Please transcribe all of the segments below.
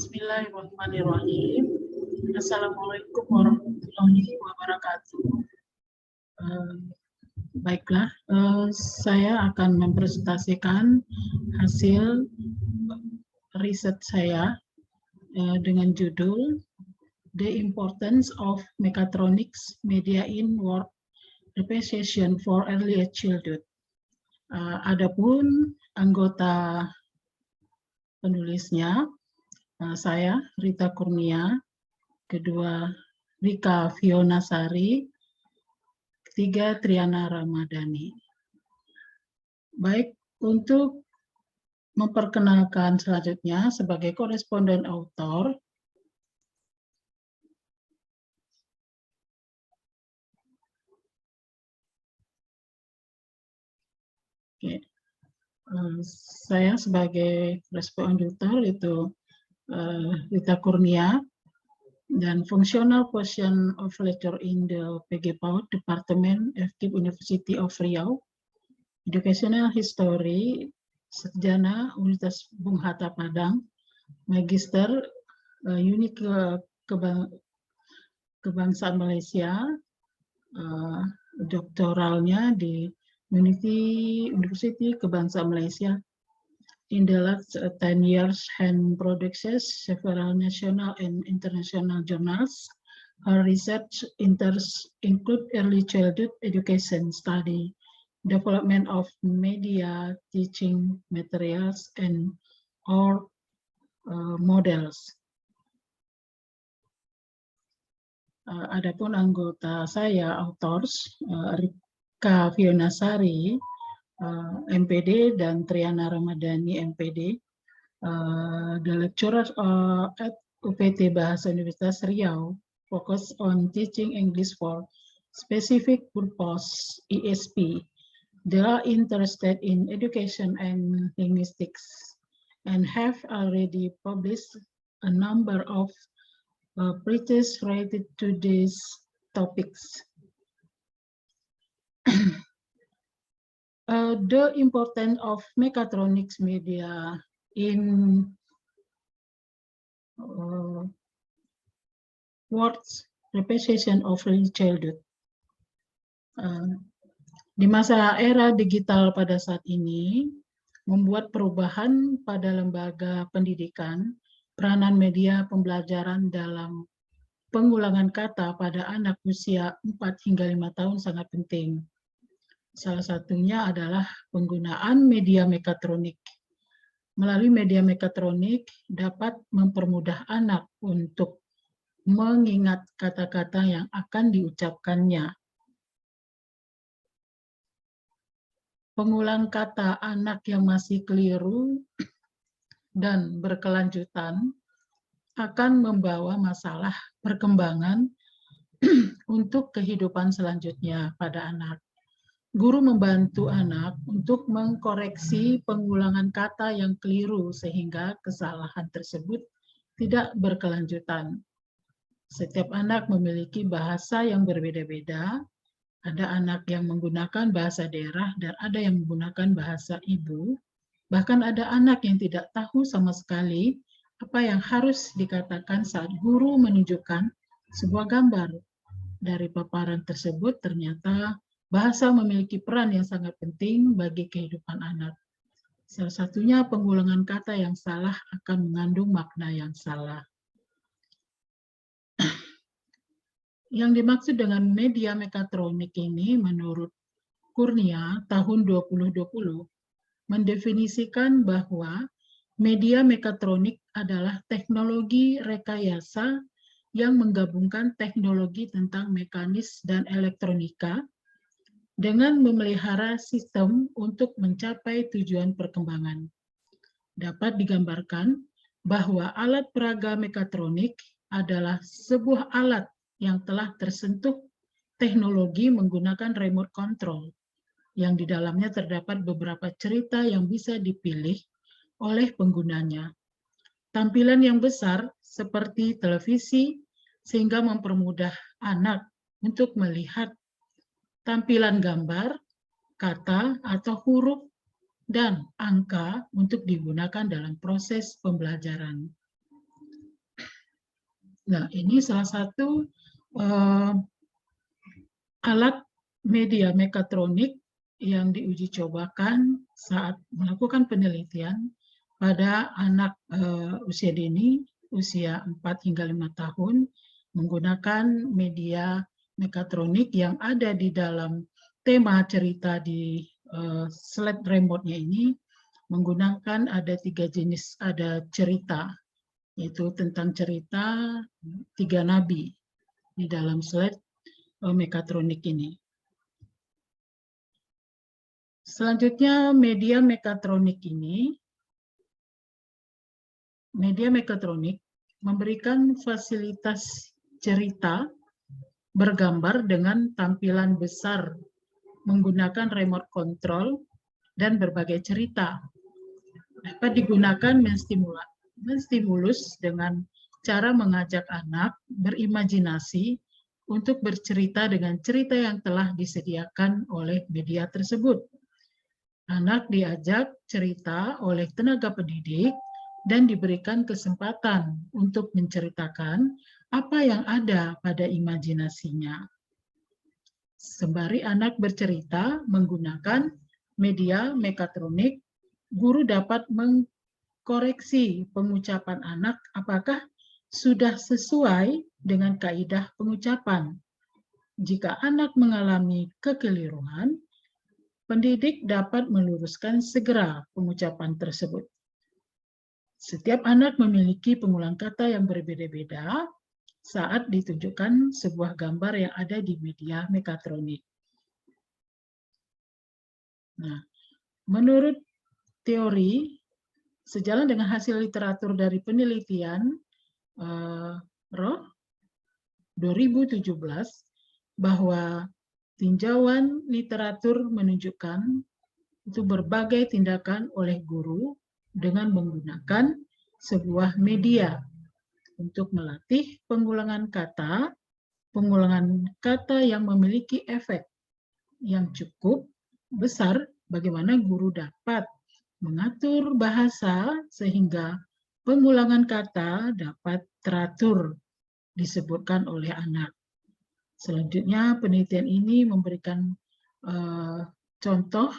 Bismillahirrahmanirrahim. Assalamualaikum warahmatullahi wabarakatuh. Baiklah, saya akan mempresentasikan hasil riset saya dengan judul The Importance of Mechatronics Media in Work Appreciation for Early Childhood. Adapun anggota penulisnya, saya Rita Kurnia, kedua Rika Fionasari, ketiga Triana Ramadhani. Baik, untuk memperkenalkan selanjutnya sebagai koresponden autor, saya sebagai koresponden autor itu Rita Kurnia, dan Functional Portion of Lecture in the PG PAUD Department FKIP University of Riau, Educational History, Sarjana Universitas Bung Hatta Padang, Magister Unit Kebangsaan Malaysia, doktoralnya di University Kebangsaan Malaysia. In the last 10 years, hand produces several national and international journals. Her research interests include early childhood education study, development of media teaching materials, and or models. Adapun anggota saya, authors, Rika Fionasari, MPD, dan Triana Ramadhani, MPD, the lecturers at UPT Bahasa Universitas Riau focus on teaching English for specific purpose, ESP. They are interested in education and linguistics and have already published a number of treatises related to these topics. The importance of mechatronics media in works appreciation of early childhood. Di masa era digital pada saat ini, membuat perubahan pada lembaga pendidikan, peranan media pembelajaran dalam pengulangan kata pada anak usia 4 hingga 5 tahun sangat penting. Salah satunya adalah penggunaan media mekatronik. Melalui media mekatronik dapat mempermudah anak untuk mengingat kata-kata yang akan diucapkannya. Pengulang kata anak yang masih keliru dan berkelanjutan akan membawa masalah perkembangan untuk kehidupan selanjutnya pada anak. Guru membantu anak untuk mengkoreksi pengulangan kata yang keliru sehingga kesalahan tersebut tidak berkelanjutan. Setiap anak memiliki bahasa yang berbeda-beda. Ada anak yang menggunakan bahasa daerah dan ada yang menggunakan bahasa ibu. Bahkan ada anak yang tidak tahu sama sekali apa yang harus dikatakan saat guru menunjukkan sebuah gambar. Dari paparan tersebut ternyata bahasa memiliki peran yang sangat penting bagi kehidupan anak. Salah satunya pengulangan kata yang salah akan mengandung makna yang salah. Yang dimaksud dengan media mekatronik ini menurut Kurnia tahun 2020 mendefinisikan bahwa media mekatronik adalah teknologi rekayasa yang menggabungkan teknologi tentang mekanis dan elektronika dengan memelihara sistem untuk mencapai tujuan perkembangan. Dapat digambarkan bahwa alat peraga mekatronik adalah sebuah alat yang telah tersentuh teknologi menggunakan remote control, yang di dalamnya terdapat beberapa cerita yang bisa dipilih oleh penggunanya. Tampilan yang besar seperti televisi sehingga mempermudah anak untuk melihat tampilan gambar, kata atau huruf, dan angka untuk digunakan dalam proses pembelajaran. Nah, ini salah satu alat media mekatronik yang diuji cobakan saat melakukan penelitian pada anak usia dini, usia 4 hingga 5 tahun, menggunakan media mekatronik yang ada di dalam tema cerita di slide remote-nya ini, menggunakan ada 3 jenis, ada cerita, yaitu tentang cerita 3 nabi di dalam slide mekatronik ini. Selanjutnya media mekatronik ini, media mekatronik memberikan fasilitas cerita bergambar dengan tampilan besar menggunakan remote control dan berbagai cerita. Dapat digunakan menstimulus dengan cara mengajak anak berimajinasi untuk bercerita dengan cerita yang telah disediakan oleh media tersebut. Anak diajak cerita oleh tenaga pendidik dan diberikan kesempatan untuk menceritakan apa yang ada pada imajinasinya. Sembari anak bercerita menggunakan media mekatronik, guru dapat mengkoreksi pengucapan anak apakah sudah sesuai dengan kaidah pengucapan. Jika anak mengalami kekeliruan, pendidik dapat meluruskan segera pengucapan tersebut. Setiap anak memiliki pengulang kata yang berbeda-beda saat ditunjukkan sebuah gambar yang ada di media mekatronik. Nah, menurut teori, sejalan dengan hasil literatur dari penelitian Roh 2017, bahwa tinjauan literatur menunjukkan itu berbagai tindakan oleh guru dengan menggunakan sebuah media untuk melatih pengulangan kata yang memiliki efek yang cukup besar bagaimana guru dapat mengatur bahasa sehingga pengulangan kata dapat teratur disebutkan oleh anak. Selanjutnya penelitian ini memberikan contoh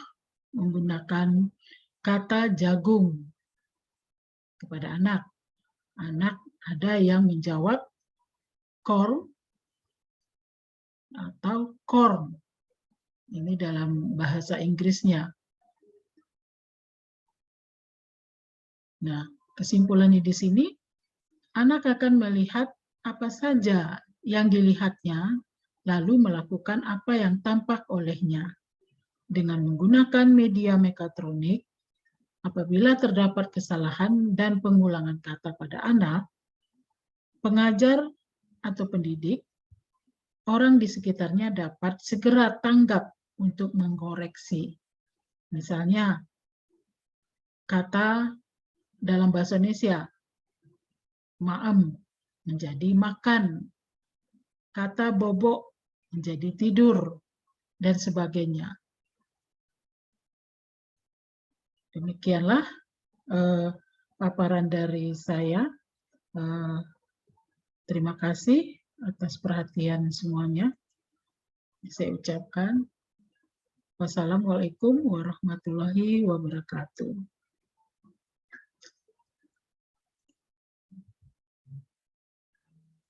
menggunakan kata jagung kepada anak. Anak ada yang menjawab corn atau corn. Ini dalam bahasa Inggrisnya. Nah, kesimpulannya di sini, anak akan melihat apa saja yang dilihatnya, lalu melakukan apa yang tampak olehnya. Dengan menggunakan media mekatronik, apabila terdapat kesalahan dan pengulangan kata pada anak, pengajar atau pendidik, orang di sekitarnya dapat segera tanggap untuk mengkoreksi. Misalnya, kata dalam bahasa Indonesia, maem menjadi makan, kata bobok menjadi tidur, dan sebagainya. Demikianlah paparan dari saya. Terima kasih atas perhatian semuanya. Saya ucapkan wassalamualaikum warahmatullahi wabarakatuh.